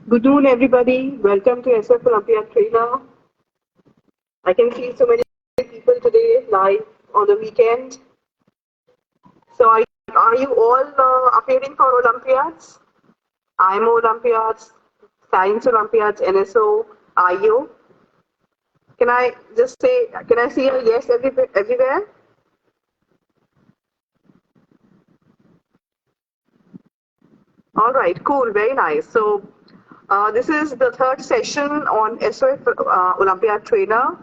Good noon, everybody. Welcome to SF Olympiad Trainer. I can see so many people today live on the weekend. So, are you all appearing for Olympiads? IMO Olympiads, Science Olympiads, NSO, IO? Can I just say, can I see a yes everywhere? All right, cool, very nice. So, this is the third session on SOF Olympiad Trainer,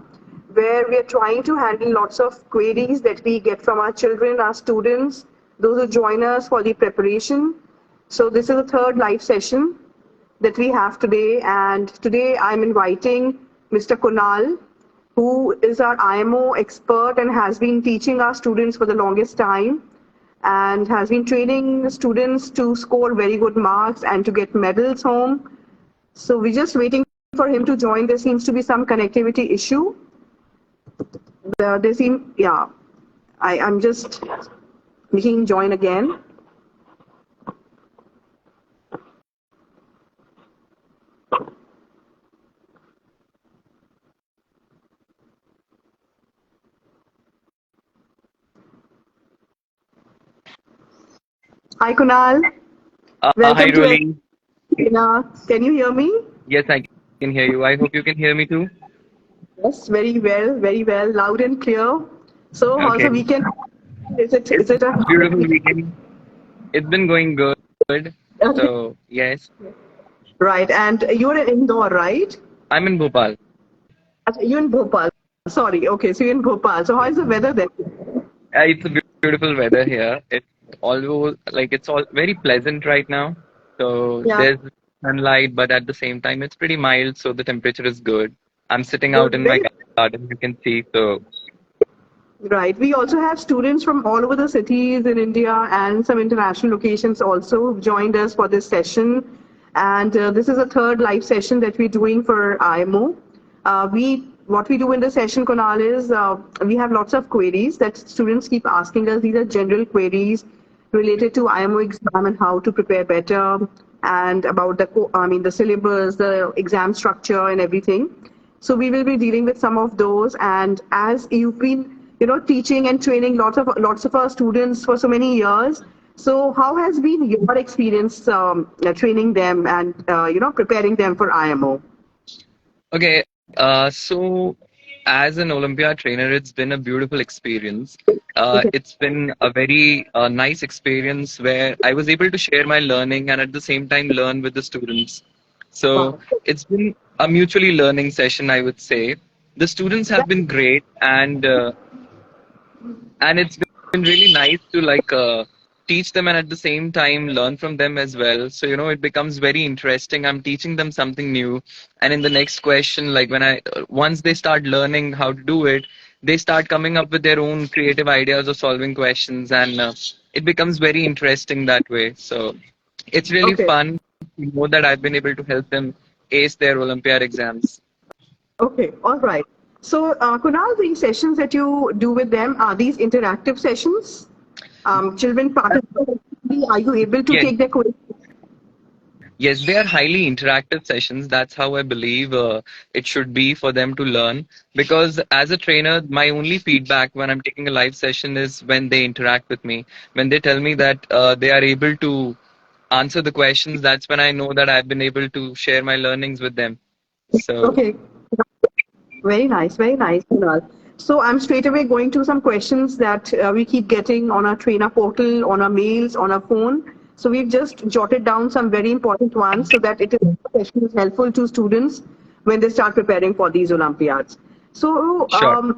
where we are trying to handle lots of queries that we get from our children, our students, those who join us for the preparation. So, this is the third live session that we have today, and today I'm inviting Mr. Kunal, who is our IMO expert and has been teaching our students for the longest time and has been training students to score very good marks and to get medals home. So we're just waiting for him to join. There seems to be some connectivity issue. I'm just making him join again. Hi, Kunal. Hi, Welcome to Rolly. Can you hear me? Yes, I can hear you. I hope you can hear me too. Yes, very well, loud and clear. So, how's the Okay. weekend? It's Is it a a beautiful weekend. It's been going good. So, yes, right? And you're in Indore, right? I'm in Bhopal. You're in Bhopal. Sorry. Okay, so you're in Bhopal. So, how is the weather there? It's a beautiful weather here. It's all very pleasant right now. So, Yeah, there's sunlight, but at the same time, it's pretty mild. So, the temperature is good. I'm sitting out good. in my Very garden, you can see. So, right. We also have students from all over the cities in India and some international locations also who've joined us for this session. And this is a third live session that we're doing for IMO. What we do in the session, Kunal, is we have lots of queries that students keep asking us. These are general queries related to IMO exam and how to prepare better, and about the syllabus, the exam structure, and everything. So we will be dealing with some of those. And as you've been, teaching and training lots of our students for so many years, so how has been your experience training them and preparing them for IMO? okay. So as an Olympia trainer, it's been a beautiful experience. Okay. It's been a very nice experience where I was able to share my learning and at the same time learn with the students. So Wow. it's been a mutually learning session, I would say. The students have been great, and it's been really nice to teach them and at the same time learn from them as well. So it becomes very interesting. I'm teaching them something new, and in the next question, like when I once they start learning how to do it, they start coming up with their own creative ideas of solving questions, and it becomes very interesting that way. So it's really Okay. fun to know that I've been able to help them ace their Olympiad exams. Okay. All right. So, Kunal, these sessions that you do with them, are these interactive sessions? Children participate. Are you able to Yes. take their quiz? Yes, they are highly interactive sessions. That's how I believe it should be for them to learn. Because as a trainer, my only feedback when I'm taking a live session is when they interact with me. When they tell me that they are able to answer the questions, that's when I know that I've been able to share my learnings with them. So, Okay. Very nice, Kunal. So I'm straight away going to some questions that we keep getting on our trainer portal, on our mails, on our phone. So we've just jotted down some very important ones so that session is helpful to students when they start preparing for these Olympiads. So sure.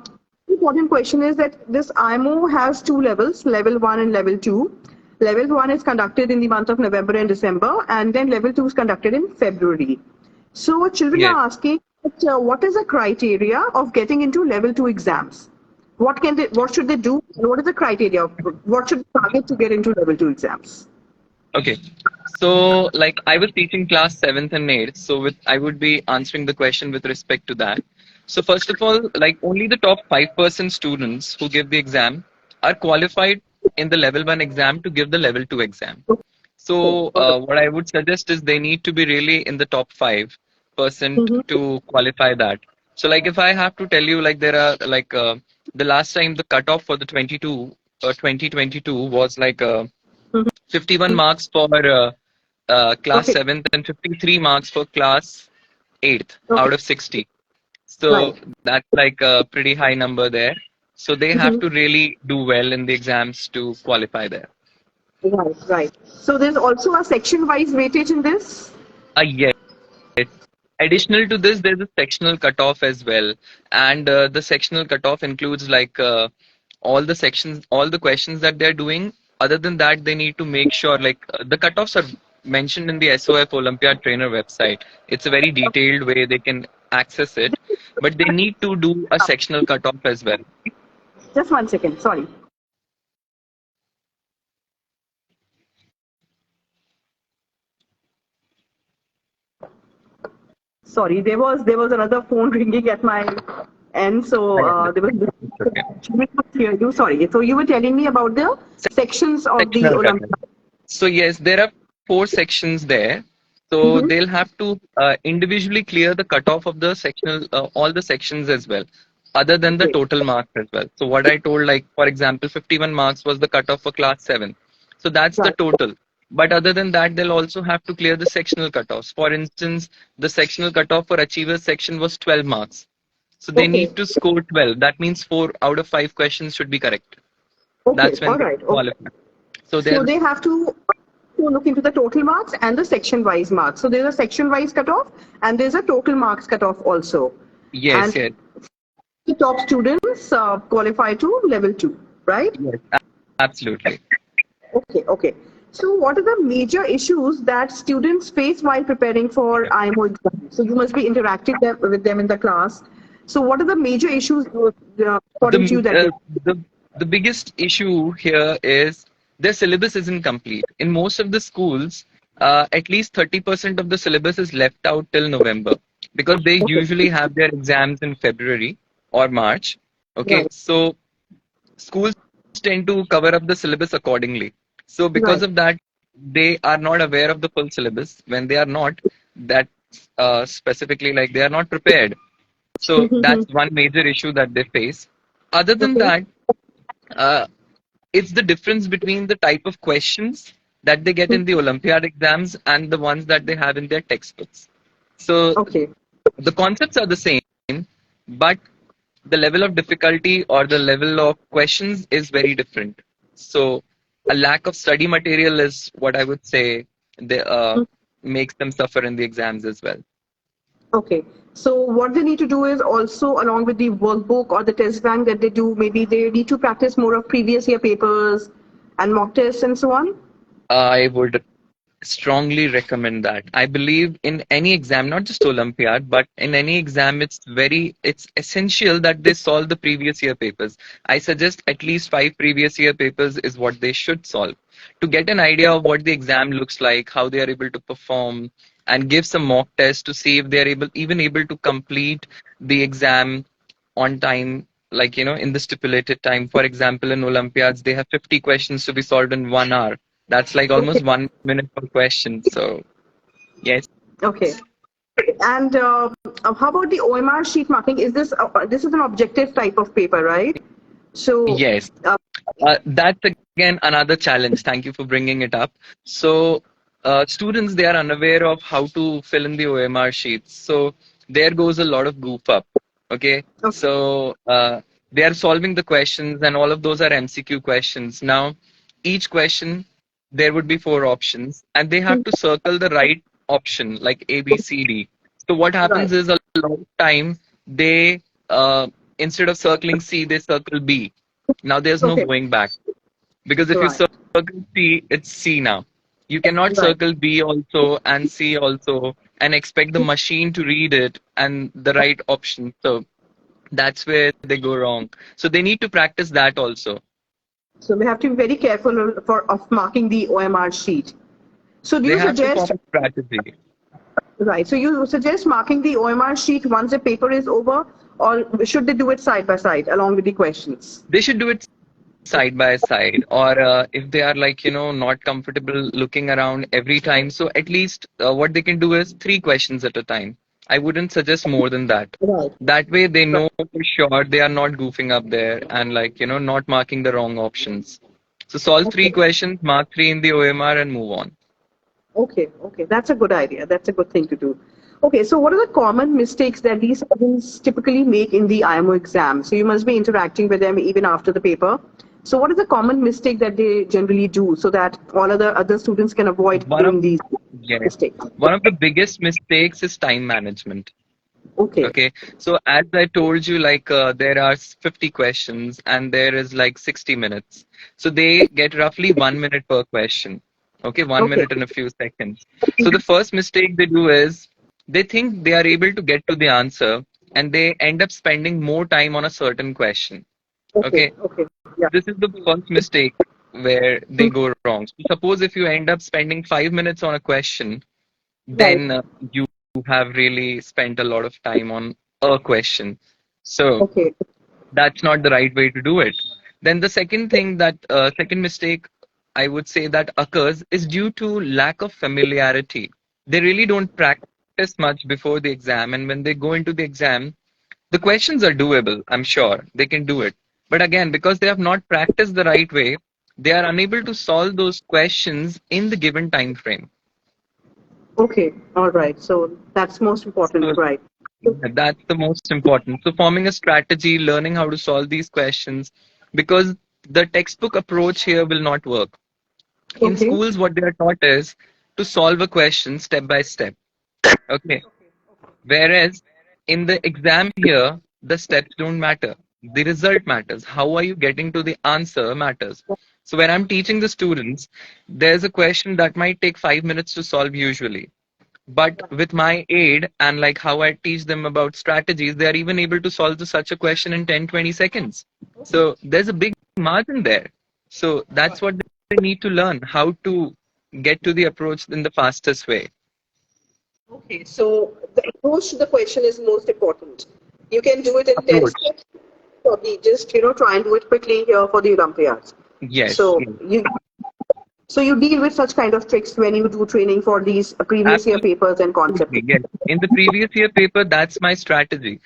important question is that this IMO has two levels, level 1 and level 2. Level 1 is conducted in the month of November and December, and then level 2 is conducted in February. So children Yes. are asking, what is the criteria of getting into level 2 exams? What should they do? And what is the criteria? What should they target to get into level 2 exams? Okay. So, like I was teaching class 7th and 8th, so with I would be answering the question with respect to that. So, first of all, like only the top 5% students who give the exam are qualified in the level 1 exam to give the level 2 exam. Okay. So All right. what I would suggest is they need to be really in the top 5% Mm-hmm. to qualify that. So like if I have to tell you, like there are like the last time the cutoff for the 2022 was like 51 marks for class Okay. 7th and 53 marks for class 8th Okay. out of 60. So Right. that's like a pretty high number there. So they have Mm-hmm. to really do well in the exams to qualify there. Right. Right. So there's also a section-wise weightage in this. Yes. Additional to this, there's a sectional cutoff as well, and the sectional cutoff includes like all the sections, all the questions that they're doing. Other than that, they need to make sure like the cutoffs are mentioned in the SOF Olympiad Trainer website. It's a very detailed way they can access it, but they need to do a sectional cutoff as well. Just 1 second. Sorry. Sorry, there was another phone ringing at my end, so I there was. understand. It's okay. We could hear you. Sorry. So you were telling me about the sections of the Sectional cutoff. Olympiad. So yes, there are 4 sections there. So Mm-hmm. they'll have to individually clear the cutoff of the sectional, all the sections as well, other than the Okay. total marks as well. So what I told, like for example, 51 marks was the cutoff for class 7. So that's the Right. total. But other than that, they'll also have to clear the sectional cutoffs. For instance, the sectional cutoff for achievers section was 12 marks. So they Okay. need to score 12. That means 4 out of 5 questions should be correct. Okay. That's when All they right. Okay. qualify. So So they'll, they have to look into the total marks and the section-wise marks. So there's a section-wise cutoff and there's a total marks cutoff also. yes, And yes. the top students qualify to level 2, right? Yes, absolutely. Okay, okay. So what are the major issues that students face while preparing for IMO exams? So you must be interacting with them in the class. So what are the major issues according to The, you that they uh, the the biggest issue here is their syllabus isn't complete. In most of the schools, at least 30% of the syllabus is left out till November because they Okay, usually have their exams in February or March. Okay, right, so schools tend to cover up the syllabus accordingly. So because right. of that, they are not aware of the full syllabus. When they are not, that specifically like they are not prepared. So that's one major issue that they face. Other than Okay, that, uh, it's the difference between the type of questions that they get in the Olympiad exams and the ones that they have in their textbooks. So okay. the concepts are the same, but the level of difficulty or the level of questions is very different. So a lack of study material is what I would say they, makes them suffer in the exams as well. Okay. So what they need to do is also along with the workbook or the test bank that they do, maybe they need to practice more of previous year papers and mock tests and so on. I would strongly recommend that. I believe in any exam, not just Olympiad, but in any exam, it's essential that they solve the previous year papers. I suggest at least 5 previous year papers is what they should solve to get an idea of what the exam looks like, how they are able to perform, and give some mock tests to see if they are even able to complete the exam on time, like in the stipulated time. For example, in Olympiads, they have 50 questions to be solved in 1 hour. That's like Okay. almost 1 minute per question. So yes, Okay. And how about the OMR sheet marking? Is this is an objective type of paper, right? So yes. uh, That's again another challenge. Thank you for bringing it up. So, students, they are unaware of how to fill in the OMR sheets. So there goes a lot of goof up. Okay, okay, so they are solving the questions, and all of those are MCQ questions. Now, each question there would be 4 options, and they have to circle the right option, like A, B, C, D. So what right. happens is a lot of time they instead of circling C, they circle B. Now there's no Okay, going back because if you right, circle C, it's C now. You cannot right. circle B also and C also and expect the machine to read it and the right option. So that's where they go wrong. So they need to practice that also. So we have to be very careful for of marking the OMR sheet. So do They you have to suggest form a strategy. right? So you suggest marking the OMR sheet once the paper is over, or should they do it side by side along with the questions? They should do it side by side, or if they are like not comfortable looking around every time, so at least what they can do is 3 questions at a time. I wouldn't suggest more than that. Right. That way they Right. know for sure they are not goofing up there and like not marking the wrong options. So solve three Okay. questions, mark 3 in the OMR, and move on. Okay. Okay. That's a good idea. That's a good thing to do. Okay. So, what are the common mistakes that these students typically make in the IMO exam? So, you must be interacting with them even after the paper. So, what is the common mistake that they generally do so that all other students can avoid One of doing these Yes, mistakes? one of the biggest mistakes is time management. Okay. Okay, so as I told you, like there are 50 questions and there is like 60 minutes. So they get roughly 1 minute per question. Okay, one Okay. minute and a few seconds. So the first mistake they do is they think they are able to get to the answer and they end up spending more time on a certain question. Okay. Okay, Okay. Yeah. this is the first mistake where they go wrong. So suppose if you end up spending 5 minutes on a question, Right. then you have really spent a lot of time on a question. So Okay. that's not the right way to do it. Then the second thing that second mistake I would say that occurs is due to lack of familiarity. They really don't practice much before the exam, and when they go into the exam, the questions are doable. I'm sure they can do it. But again, because they have not practiced the right way, they are unable to solve those questions in the given time frame. Okay. All right. So that's most important, So right? that's the most important. So forming a strategy, learning how to solve these questions, because the textbook approach here will not work. In Okay. schools, what they are taught is to solve a question step by step. Okay. Whereas in the exam here, the steps don't matter. The result matters. How are you getting to the answer matters. So when I'm teaching the students, there's a question that might take 5 minutes to solve usually. But with my aid and like how I teach them about strategies, they are even able to solve such a question in 10-20 seconds. So there's a big margin there. So that's what they need to learn, how to get to the approach in the fastest way. Okay. So the approach to the question is most important. You can do it in 10 Approach. steps, or just try and do it quickly here for the Olympiads. Yes. So you deal with such kind of tricks when you do training for these previous year Absolutely. papers and concept. Yes. In the previous year paper, that's my strategy.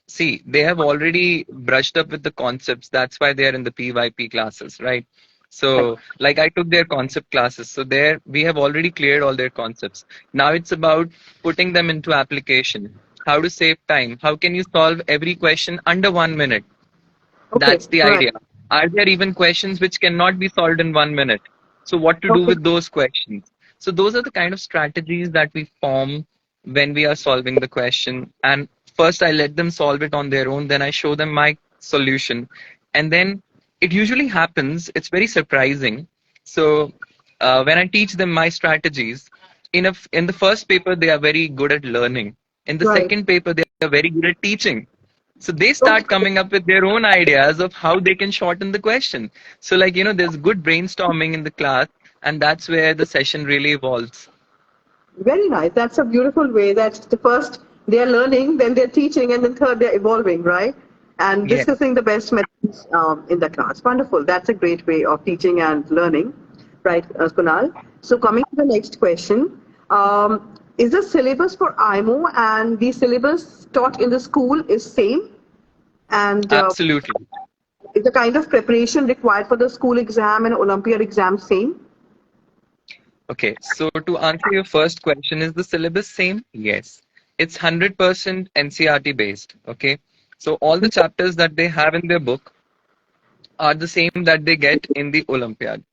See, they have already brushed up with the concepts. That's why they are in the PYT classes, right? Right. So, like I took their concept classes. So there we have already cleared all their concepts. Now it's about putting them into application. How to save time? How can you solve every question under 1 minute? Okay. That's the Right. idea. Are there even questions which cannot be solved in 1 minute? So, what to do Okay. with those questions? So, those are the kind of strategies that we form when we are solving the question. And first, I let them solve it on their own, then I show them my solution. And then it usually happens, it's very surprising. So, when I teach them my strategies, in the first paper, they are very good at learning. In the Right. second paper, they are very good at teaching. So they start Okay. coming up with their own ideas of how they can shorten the question. So, like, there's good brainstorming in the class, and that's where the session really evolves. Very nice. That's a beautiful way that the first they are learning, then they're teaching, and then third they're evolving, right? And Yes, discussing the best methods in the class. Wonderful. That's a great way of teaching and learning, right, Kunal? So coming to the next question, is the syllabus for IMO and the syllabus taught in the school is same? And absolutely. is the kind of preparation required for the school exam and Olympiad exam same? Okay, so to answer your first question, is the syllabus same? Yes. It's 100% NCRT based. Okay, so all the chapters that they have in their book are the same that they get in the Olympiad.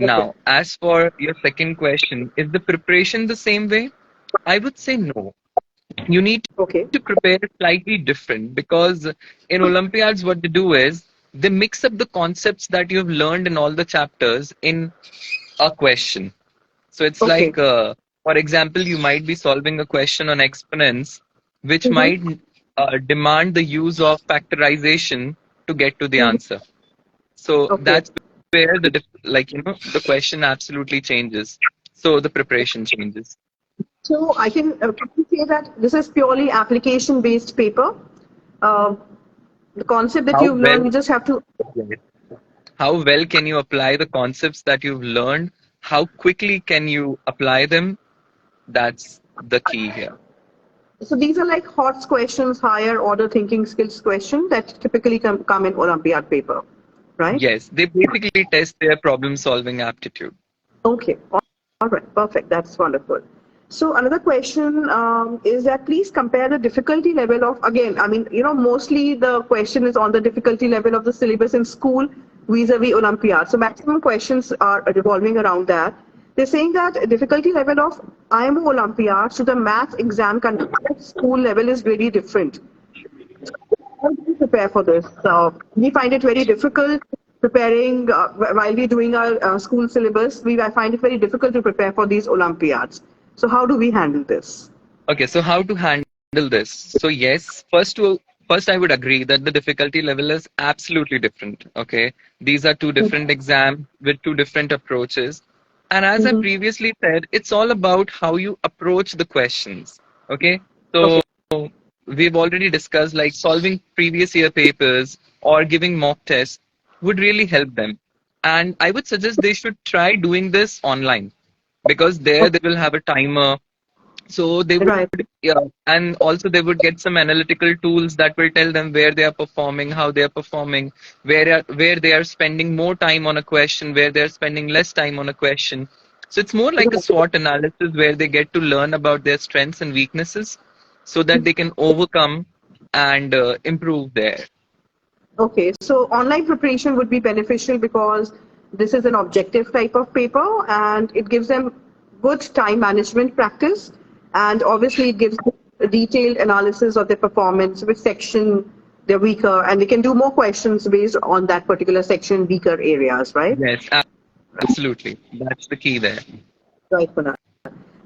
Okay. Now, as for your second question, is the preparation the same way? I would say no. You need Okay. to prepare slightly different, because in Olympiads, what they do is they mix up the concepts that you've learned in all the chapters in a question. So it's Okay. like, for example, you might be solving a question on exponents, which Mm-hmm. might demand the use of factorization to get to the Mm-hmm. answer. So Okay. that's where the question absolutely changes. So the preparation changes. So can you say that this is purely application-based paper? Uh, the concept that How you've well? learned, you just have to. How well can you apply the concepts that you've learned? How quickly can you apply them? That's the key here. So these are like HOTS questions, higher order thinking skills questions that typically come in Olympiad paper, right? Yes, they basically test their problem solving aptitude. Okay, all right, perfect. That's wonderful. So another question is that please compare the difficulty level of, again, I mean, mostly the question is on the difficulty level of the syllabus in school vis-a-vis Olympiad. So maximum questions are revolving around that. They're saying that difficulty level of IMO Olympiads to the math exam conducted at school level is really different. How do we prepare for this? We find it very difficult preparing while we're doing our school syllabus. I find it very difficult to prepare for these Olympiads. So how do we handle this? Okay, so how to handle this? So yes, first I would agree that the difficulty level is absolutely different. Okay, these are two different exams with two different approaches. And as I Mm-hmm. previously said, it's all about how you approach the questions. Okay, Okay. so we've already discussed like solving previous year papers or giving mock tests would really help them. And I would suggest they should try doing this online because there they will have a timer, so they would, Right. yeah, and also they would get some analytical tools that will tell them where they are performing, how they are performing, where they are spending more time on a question, where they are spending less time on a question. So it's more like a SWOT analysis where they get to learn about their strengths and weaknesses so that they can overcome and improve there. Okay, so online preparation would be beneficial because this is an objective type of paper and it gives them good time management practice, and obviously it gives a detailed analysis of their performance, which section they're weaker, and they can do more questions based on that particular section, weaker areas, right? Yes, absolutely. That's the key there. Right, Kunal.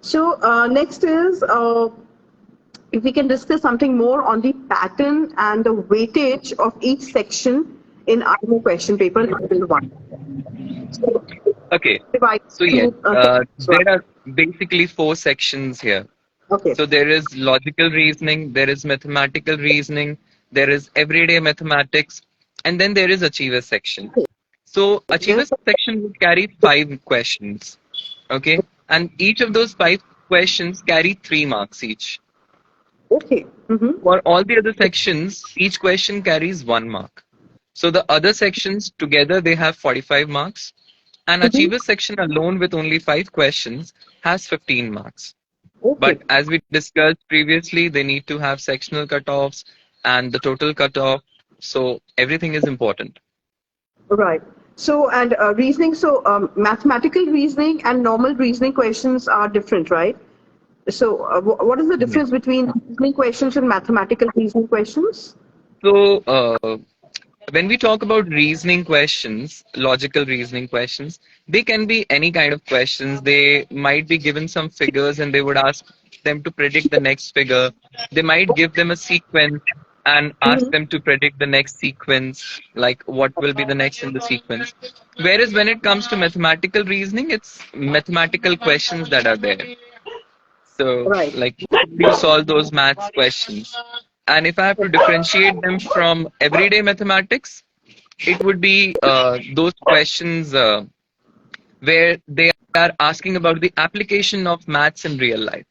So next is if we can discuss something more on the pattern and the weightage of each section in IMO question paper level 1. So, Okay, divide so yes, into sections, there right? are basically four sections here. Okay. So there is logical reasoning, there is mathematical reasoning, there is everyday mathematics, and then there is achiever section. So achiever Yes. section would carry 5 questions. Okay, and each of those 5 questions carry 3 marks each. Okay. Mm-hmm. For all the other sections, each question carries 1 mark. So the other sections together they have 45 marks, and Mm-hmm. achiever section alone with only 5 questions has 15 marks. Okay. But as we discussed previously, they need to have sectional cutoffs and the total cutoff. So everything is important. Right. So, and reasoning, so mathematical reasoning and normal reasoning questions are different, right? So, what is the Mhm. difference between reasoning questions and mathematical reasoning questions? So when we talk about reasoning questions, logical reasoning questions, they can be any kind of questions. They might be given some figures and they would ask them to predict the next figure. They might give them a sequence and ask Mm-hmm. them to predict the next sequence, like what will be the next in the sequence. Whereas when it comes to mathematical reasoning, it's mathematical questions that are there. So, Right. like, you solve those maths questions. And if I have to differentiate them from everyday mathematics, it would be those questions where they are asking about the application of maths in real life.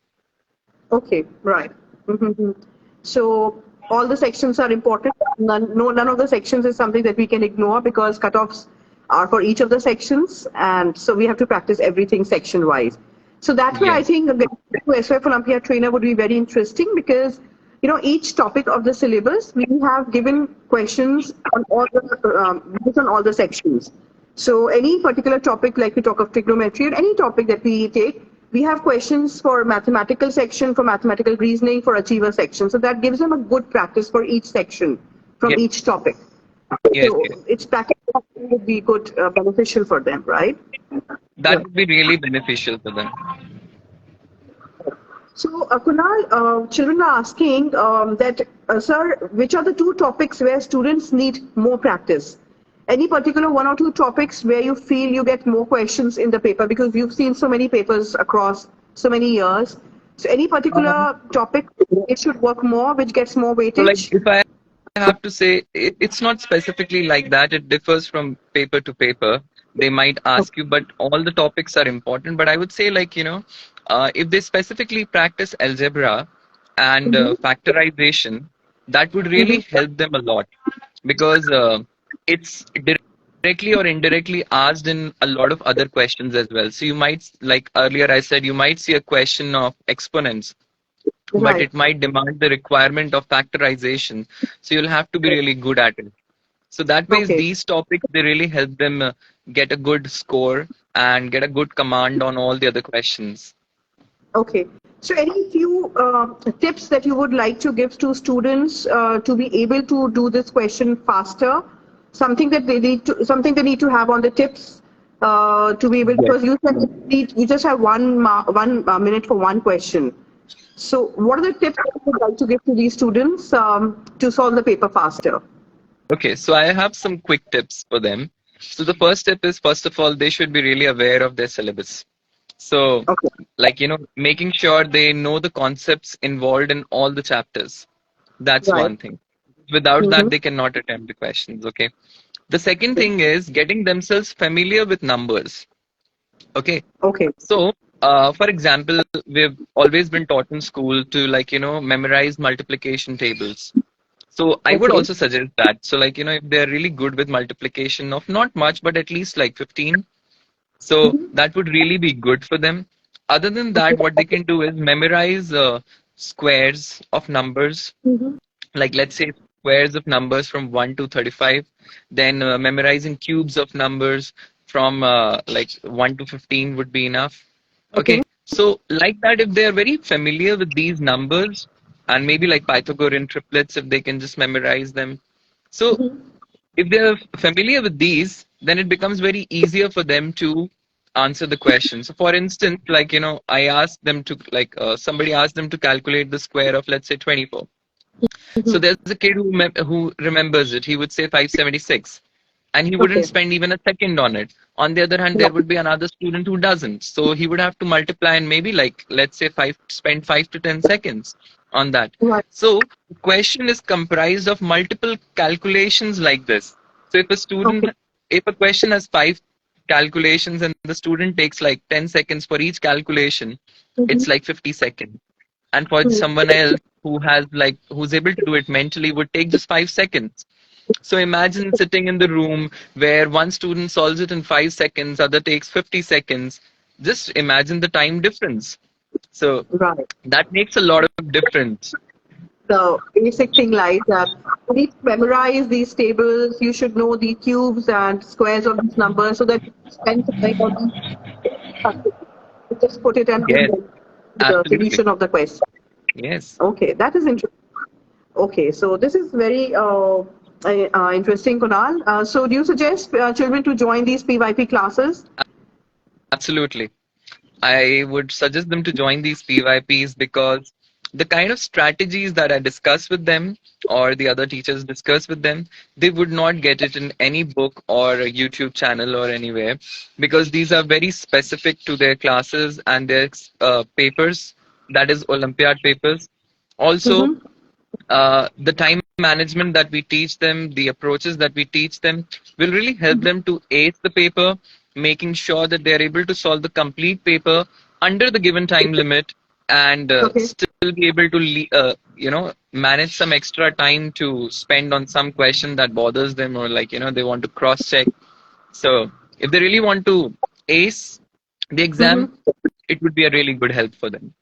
Okay, right. Mm-hmm. So all the sections are important. None of the sections is something that we can ignore because cutoffs are for each of the sections, and so we have to practice everything section wise. So that way, I Yes, think getting to SYF Olympiad trainer would be very interesting because each topic of the syllabus we have given questions on all the based on all the sections. So any particular topic, like we talk of trigonometry or any topic that we take, we have questions for mathematical section, for mathematical reasoning, for achiever section. So that gives them a good practice for each section from yes, each topic. yes, So yes. its practice would be good, beneficial for them, right? That Right. would be really beneficial for them. So, Kunal, children are asking that, sir, which are the two topics where students need more practice? Any particular one or two topics where you feel you get more questions in the paper because you've seen so many papers across so many years. So, any Um, particular topic it should work more, which gets more so, like, weightage? have to say it's not specifically like that. It differs from paper to paper. They might ask you, but all the topics are important. But I would say, like, if they specifically practice algebra and Mm-hmm. factorization, that would really Mm-hmm. help them a lot because it's directly or indirectly asked in a lot of other questions as well. So you might, like earlier I said, you might see a question of exponents, but Right. it might demand the requirement of factorization. So you'll have to be really good at it. So that way, Okay. these topics, they really help them get a good score and get a good command on all the other questions. Okay. So any few tips that you would like to give to students to be able to do this question faster? Something they need to have on the tips to be able, Yes. because you said you just have one minute for one question. So what are the tips that you would like to give to these students to solve the paper faster? Okay, so I have some quick tips for them. So the first tip is, first of all, they should be really aware of their syllabus. So, Okay. like, making sure they know the concepts involved in all the chapters. That's Right. one thing. Without that, Mm-hmm. they cannot attempt the questions. Okay. The second thing is getting themselves familiar with numbers. Okay. Okay. So, for example, we've always been taught in school to, like, memorize multiplication tables. So I would Okay. also suggest that. So, like, if they're really good with multiplication of not much, but at least like 15, so Mm-hmm. that would really be good for them. Other than that, what they can do is memorize squares of numbers, Mm-hmm. like let's say squares of numbers from 1 to 35, then memorizing cubes of numbers from like 1 to 15 would be enough. Okay. Okay, so like that, if they are very familiar with these numbers and maybe like Pythagorean triplets, if they can just memorize them. So Mm-hmm. if they're familiar with these, then it becomes very easier for them to answer the question. So for instance, like, I asked them to, like, somebody asked them to calculate the square of, let's say, 24. So Mm-hmm. there's a kid who remembers it. He would say 576, and he wouldn't Okay. spend even a second on it. On the other hand, there Right. would be another student who doesn't. So he would have to multiply and maybe, like, let's say, spend 5 to 10 seconds on that. Right. So the question is comprised of multiple calculations like this. So Okay. if a question has five calculations and the student takes like 10 seconds for each calculation, Mm-hmm. it's like 50 seconds. And for someone else who's able to do it mentally would take just 5 seconds. So imagine sitting in the room where one student solves it in 5 seconds, other takes 50 seconds. Just imagine the time difference. So Right. that makes a lot of difference. The basic thing like that. You need to memorize these tables. You should know the cubes and squares of these numbers so that you can spend time on these. You just put it and Yes, the absolutely. solution of the question. Yes, Okay, that is interesting. Okay, so this is very interesting, Kunal. So do you suggest children to join these PYP classes? absolutely. I would suggest them to join these PYPs because the kind of strategies that I discuss with them or the other teachers discuss with them, they would not get it in any book or a YouTube channel or anywhere because these are very specific to their classes and their papers, that is Olympiad papers. Also, Mm-hmm. the time management that we teach them, the approaches that we teach them will really help them to ace the paper, making sure that they are able to solve the complete paper under the given time limit and Okay. still be able to, manage some extra time to spend on some question that bothers them or like, they want to cross check. So if they really want to ace the exam, Mm-hmm. it would be a really good help for them.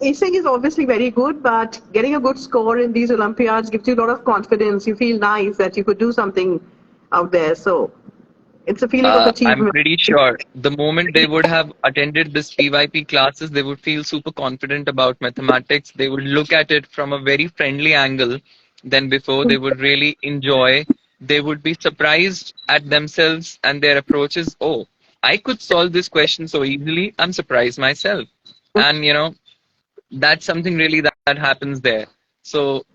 Acing is obviously very good, but getting a good score in these Olympiads gives you a lot of confidence. You feel nice that you could do something out there. So it's a feeling of I'm achievement. pretty sure the moment they would have attended this PYP classes, they would feel super confident about mathematics. They would look at it from a very friendly angle than before. They would really enjoy. They would be surprised at themselves and their approaches. Oh, I could solve this question so easily. I'm surprised myself. And, that's something really that happens there. So,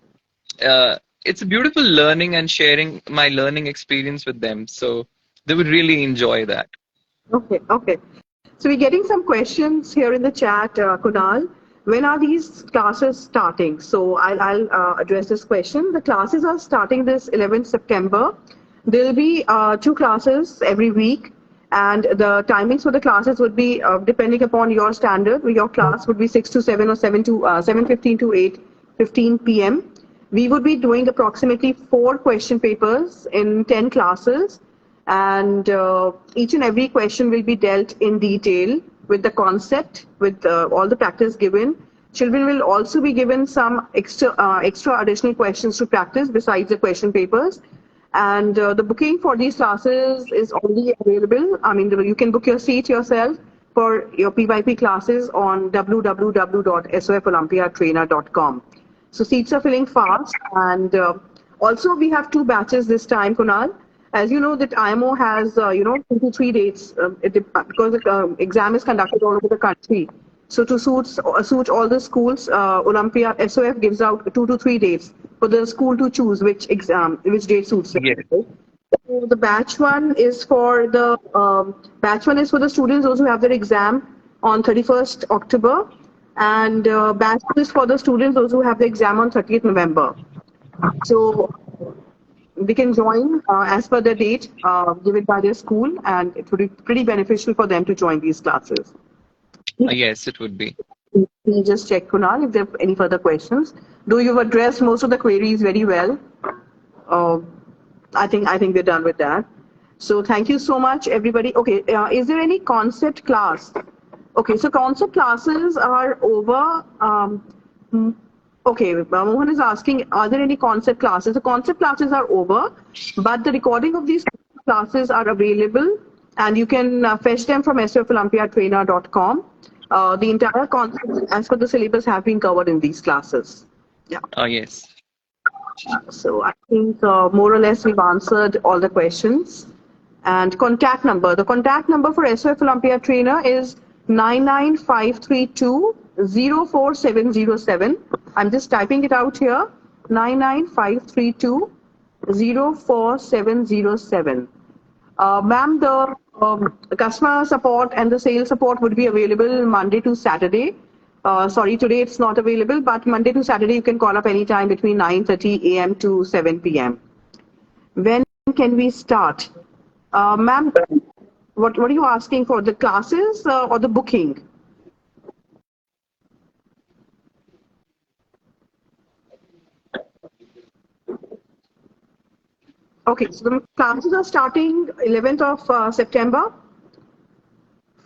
it's a beautiful learning and sharing my learning experience with them. So they would really enjoy that. Okay, okay. So we're getting some questions here in the chat, Kunal. when are these classes starting? So I'll address this question. The classes are starting this 11th September. There will be 2 classes every week, and the timings for the classes would be depending upon your standard. Your class would be 6 to 7 or 7 to 7:15 to 8:15 p.m. We would be doing approximately 4 question papers in 10 classes, and each and every question will be dealt in detail with the concept, with all the practice given. Children will also be given some extra additional questions to practice besides the question papers. And the booking for these classes is already available. I mean, you can book your seat yourself for your PYP classes on www.sofolympiadtrainer.com. So seats are filling fast, and also we have 2 batches this time, Kunal. As you know, that IMO has 2 to 3 dates because the exam is conducted all over the country. So to suit all the schools, Olympiad SOF gives out 2 to 3 dates for the school to choose which date suits them. Yes. So the batch one is for the students those who have their exam on 31st October, and batch two is for the students those who have the exam on 30th November. So they can join as per the date given by their school, and it would be pretty beneficial for them to join these classes. Yes, it would be. We just check, Kunal, if there are any further questions. Though you've addressed most of the queries very well, I think we're done with that. So thank you so much, everybody. Okay, is there any concept class? Okay, so concept classes are over. Okay, Mohan is asking, are there any concept classes? The concept classes are over, but the recording of these classes are available, and you can fetch them from sofolympiadtrainer.com. The entire concepts as per the syllabus have been covered in these classes. Yeah. Yes. So I think more or less we've answered all the questions. And contact number. The contact number for SOF Olympiad Trainer is 99532-04707. I'm just typing it out here. 99532-04707. Ma'am, the customer support and the sales support would be available Monday to Saturday. Sorry, today it's not available, but Monday to Saturday you can call up anytime between 9:30 a.m. to 7 p.m. When can we start? Ma'am, what are you asking for? The classes or the booking? Okay, so the classes are starting 11th of September.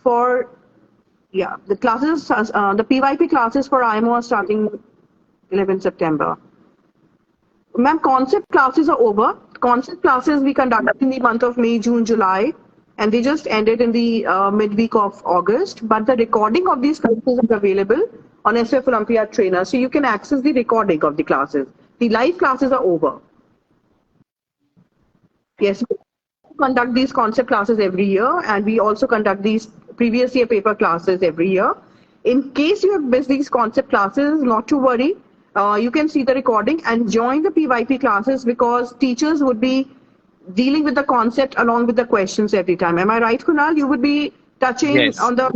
For the classes, the PYP classes for IMO are starting 11th September. Ma'am, concept classes are over. Concept classes we conducted in the month of May, June, July, and they just ended in the midweek of August. But the recording of these classes is available on SOF Olympiad Trainer, so you can access the recording of the classes. The live classes are over. Yes, we conduct these concept classes every year, and we also conduct these previous year paper classes every year. In case you have missed these concept classes, not to worry. You can see the recording and join the PYP classes, because teachers would be dealing with the concept along with the questions every time. Am I right, Kunal? You would be touching on the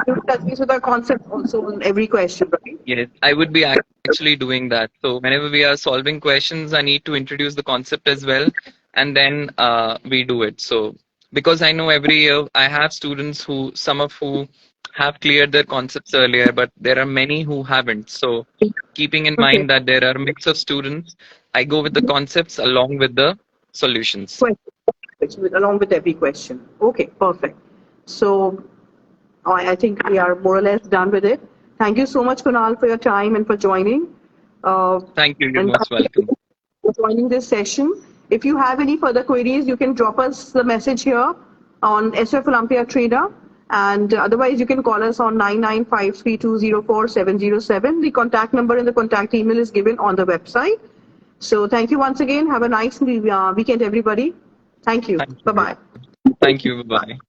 with the concept also on every question, right? Yes, I would be actually doing that. So whenever we are solving questions, I need to introduce the concept as well, and then we do it. So because I know every year I have students some of who have cleared their concepts earlier, but there are many who haven't. So keeping in mind that there are a mix of students, I go with the concepts along with the solutions. Along with every question. Okay, perfect. So I think we are more or less done with it. Thank you so much, Kunal, for your time and for joining. Thank you. You're most welcome. For joining this session. If you have any further queries, you can drop us the message here on SOF Olympiad Trainer, and otherwise you can call us on 99532-04707. The contact number and the contact email is given on the website. So thank you once again. Have a nice weekend, everybody. Thank you. Bye-bye. Thank you. Bye-bye.